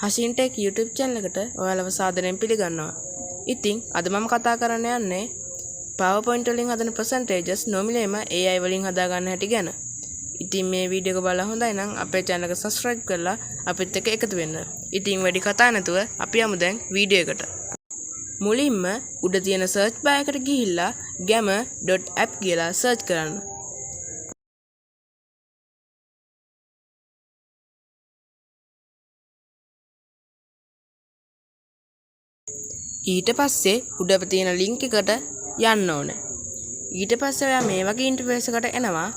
හසින්ටෙක් YouTube channel එකට ඔයාලව සාදරයෙන් පිළිගන්නවා. ඉතින් අද මම කතා කරන්න යන්නේ PowerPoint වලින් හදන percentages නොමිලේම AI වලින් හදා ගන්න හැටි ගැන. ඉතින් මේ වීඩියෝ එක බලලා හොඳයි නම් අපේ channel එක subscribe කරලා අපිත් එක්ක එකතු වෙන්න. ඉතින් වැඩි කතා නැතුව අපි යමු දැන් වීඩියෝ එකට. මුලින්ම උඩ තියෙන search bar එකට ගිහිල්ලා gamma.app කියලා search කරන්න. ඊට පස්සේ උඩ තියෙන link එකට යන්න ඕනේ. ඊට පස්සේ ඔයා මේ වගේ interface එකකට එනවා.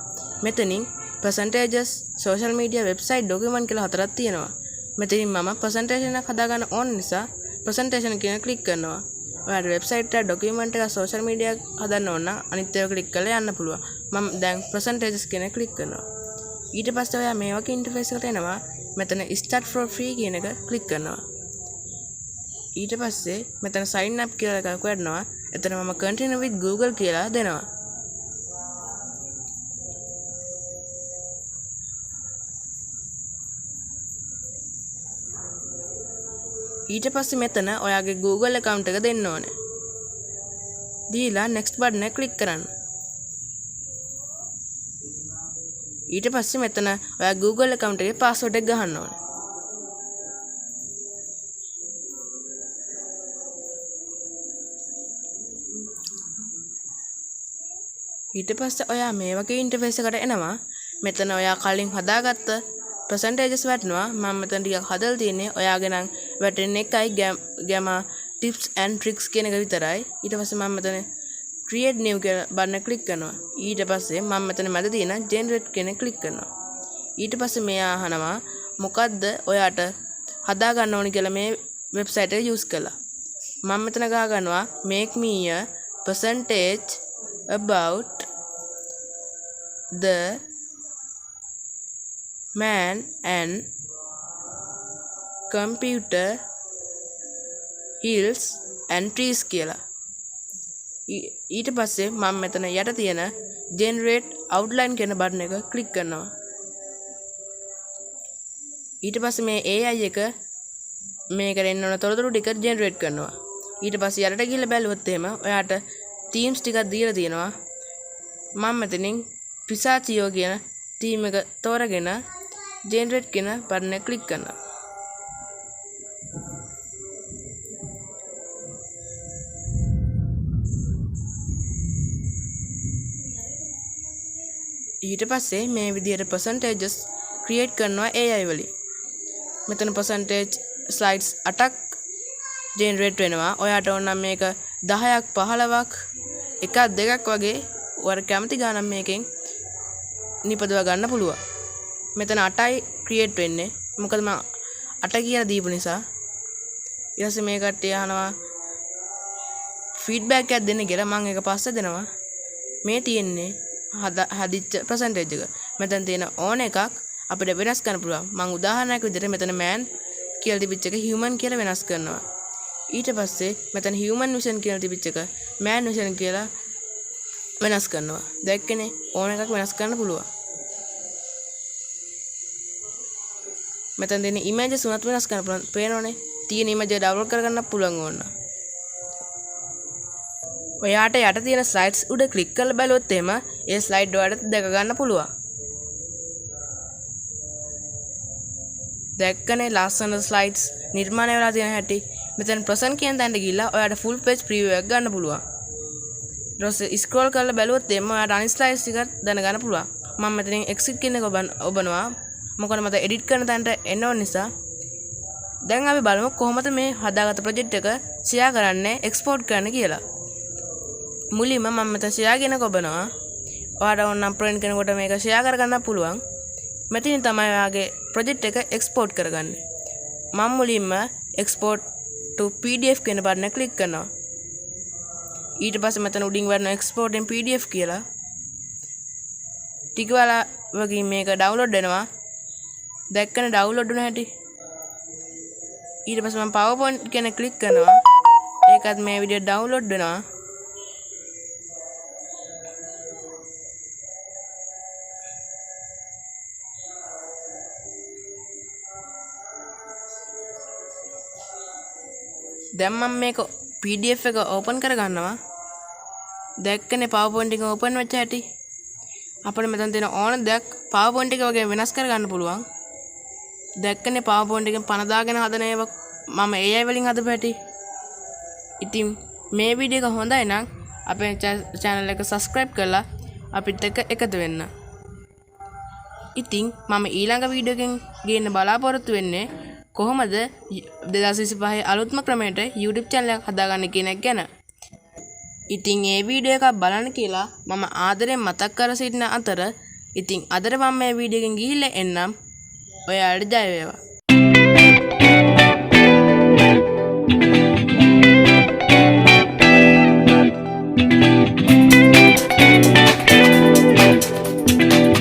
මෙතනින් percentages, social media, website, document කියලා හතරක් තියෙනවා. මෙතනින් මම presentation එකක් හදාගන්න ඕන නිසා presentation කියන ක්ලික් කරනවා. ඔයාට website එක, document එක, social media හදන්න ඕන නම් අනිත් ඒවා ක්ලික් කරලා යන්න පුළුවන්. මම දැන් percentages කියන ක්ලික් කරනවා. ඊට පස්සේ ඔයා මේ වගේ interface එකට එනවා. මෙතන start for free කියන එක ක්ලික් කරනවා. ඊට පස්සේ මෙතන sign up කියලා එකක් වඩනවා. එතන මම continue with Google කියලා දෙනවා. ඊට පස්සේ මෙතන ඔයාගේ Google account එක දෙන්න ඕනේ. දීලා next button එක click කරන්න. ඊට පස්සේ මෙතන ඔයා Google account එකේ password එක ගහන්න ඕනේ. ඊට පස්සේ ඔයා මේ වගේ ඉන්ටර්ෆේස් එකකට එනවා. මෙතන ඔයා කලින් හදාගත්ත percentages වටනවා. මම මෙතන ටිකක් හදලා තියෙන්නේ ඔයාගේ නම් වැටෙන එකයි gamma tips and tricks කියන එක විතරයි. ඊට පස්සේ මම මෙතන create new කියලා බටන් එක ක්ලික් කරනවා. ඊට පස්සේ මම මෙතන මැද තියෙන generate කියන එක ක්ලික් කරනවා. ඊට පස්සේ මෙයා අහනවා මොකද්ද ඔයාට හදා ගන්න ඕනි කියලා මේ වෙබ්සයිට් එක use කළා. මම මෙතන ගහ ගන්නවා make me a percentage about the man and computer hills and trees කියලා. ඊට පස්සේ මම මෙතන යට තියෙන generate outline කියන බටන් එක ක්ලික් කරනවා. ඊට පස්සේ මේ AI එක මේකට එන්න ඕන තොරතුරු ටික generate කරනවා. ඊට පස්සේ යටට ගිහලා බැලුවොත් එහෙම ඔයාට themes ටිකක් දීලා තියෙනවා. මම මෙතනින් පිසාචියෝ කියන theme එක තෝරගෙන generate කියන බටන් එක ක්ලික් කරනවා. ඊට පස්සේ මේ විදිහට percentages create කරනවා AI වලින්. මෙතන percentage slides 8ක් generate වෙනවා. ඔයාට ඕන නම් මේක 10ක් 15ක් එකක් දෙකක් වගේ ඔයාලා කැමති ගානක් මේකෙන් නිපදව ගන්න පුළුවන්. මෙතන 8යි create වෙන්නේ. මොකද මම 8 කියලා දීපු නිසා. ඊට පස්සේ මේ කට්ටිය අහනවා feedback එකක් දෙන්න කියලා. මම ඒක පස්සේ දෙනවා. මේ තියෙන්නේ හදිච්ච percentage එක. මෙතන තියෙන ඕන එකක් අපිට වෙනස් කරන්න පුළුවන්. මම උදාහරණයක් විදිහට මෙතන man කියලා තිබිච්ච එක human කියලා වෙනස් කරනවා. ඊට පස්සේ මෙතන human vision කියලා තිබිච්ච එක man vision කියලා වෙනස් කරනවා. දැක්කනේ ඕන එකක් වෙනස් කරන්න පුළුවන්. මෙතන දෙන images උනත් වෙනස් කරන්න පුළුවන්. පේනවනේ. තියෙන image එක download කරගන්න පුළුවන් ඕන. ඔයාට යට තියෙන slides උඩ click කරලා බැලුවොත් එහෙම ඒ slide ඔයාලට දැක ගන්න පුළුවන්. දැක්කනේ ලස්සන slides නිර්මාණය වෙලා තියෙන හැටි. මෙතන present කියන තැනට ගිහිල්ලා ඔයාට full page preview එකක් ගන්න පුළුවන්. ඊට පස්සේ scroll කරලා බැලුවොත් එම්ම ඔයාට අනිත් slides ටික දැනගන්න පුළුවන්. මම මෙතනින් exit කියන එක ඔබනවා. මොකද මට edit කරන තැනට එන්න ඕන නිසා. දැන් අපි බලමු කොහොමද මේ හදාගත්ත project එක share කරන්නේ export කරන්න කියලා. මුලින්ම මම මෙතන share කියන එක ඔබනවා. ඔයාට ඕන නම් print කෙනෙකුට මේක share කරගන්න පුළුවන්. මෙතනින් තමයි ඔයාගේ project එක export කරගන්නේ. මම මුලින්ම export to PDF කියන බටන් එක ක්ලික් කරනවා. ඊට පස්සේ මෙතන උඩින් වරන export in PDF කියලා. ටික වෙලාවකින් මේක download වෙනවා. දැක්කනේ download වුණ හැටි. ඊට පස්සේ මම PowerPoint කියන ක්ලික් කරනවා. ඒකත් මේ විදිහට download වෙනවා. දැන් මම මේක PDF එක ඕපන් කරගන්නවා. දැක්කනේ PowerPoint එක ඕපන් වෙච්ච හැටි. අපිට මෙතන තියෙන ඕන දෙයක් PowerPoint එක වගේ වෙනස් කරගන්න පුළුවන්. දැක්කනේ PowerPoint එකෙන් පණ දාගෙන හදන ඒවා මම AI වලින් හදපු හැටි. ඉතින් මේ වීඩියෝ එක හොඳයි නම් අපේ channel එක subscribe කරලා අපිත් එක්ක එකතු වෙන්න. ඉතින් මම ඊළඟ වීඩියෝ එකෙන් ගේන්න බලාපොරොත්තු වෙන්නේ කොහොමද 2025 අලුත්ම ක්‍රමයට YouTube channel එකක් හදාගන්න කියන එක ගැන. ඉතින් මේ වීඩියෝ එකක් බලන්න කියලා මම ආදරෙන් මතක් කර සිටින අතර ඉතින් අදට මම මේ වීඩියෝ එකෙන් ගිහිල්ලා එන්නම්. ඔයාලට ජය වේවා.